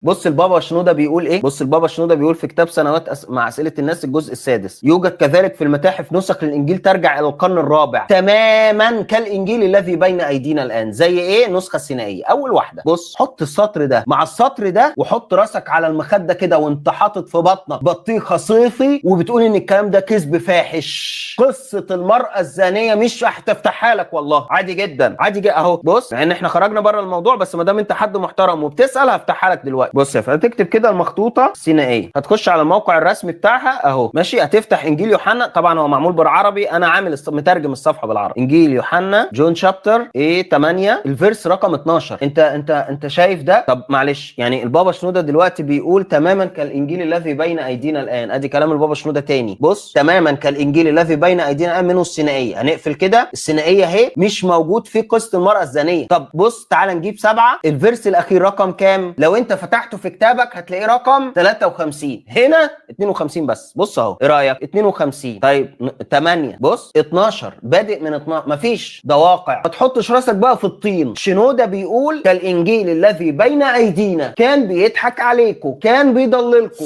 بص البابا شنودة بيقول ايه، بص البابا شنودة بيقول في كتاب سنوات مع اسئله الناس الجزء السادس: يوجد كذلك في المتاحف نسخ للانجيل ترجع الى القرن الرابع تماما كالانجيل الذي بين ايدينا الان. زي ايه؟ النسخه السينائيه اول واحده. بص حط السطر ده مع السطر ده وحط راسك على المخده كده وانت حاطط في بطنك بطيخه صيفي وبتقول ان الكلام ده كذب فاحش. قصه المراه الزانيه مش هتفتحها لك والله، عادي جدا عادي جدا اهو. بص مع ان احنا خرجنا بره الموضوع بس ما دام انت حد محترم وبتسال هفتحها لك دلوقتي. بص يا فندم تكتب كده المخطوطه السينائيه، هتخش على الموقع الرسمي بتاعها اهو ماشي، هتفتح انجيل يوحنا، طبعا هو معمول بالعربي انا عامل مترجم الصفحه بالعربي. انجيل يوحنا جون شابتر 8 الفيرس رقم 12. انت شايف ده؟ طب معلش يعني البابا شنودة دلوقتي بيقول تماما كالانجيل الذي بين ايدينا الان، ادي كلام البابا شنودة تاني. بص تماما كالانجيل الذي بين ايدينا الان منه السينائيه، هنقفل كده السينائيه اهي مش موجود في قصه المراه الزانيه. طب بص تعال نجيب 7 الفيرس الاخير رقم كام؟ لو انت فتحته في كتابك هتلاقيه رقم 53، هنا 52 بس. بص اهو ايه رايك؟ 52 طيب 8 بص 12 بادئ من 12 مفيش، ده واقع. ما تحطش راسك بقى في الطين. شنودة بيقول كالانجيل الذي بين ايدينا، كان بيضحك عليكم كان بيضللكم.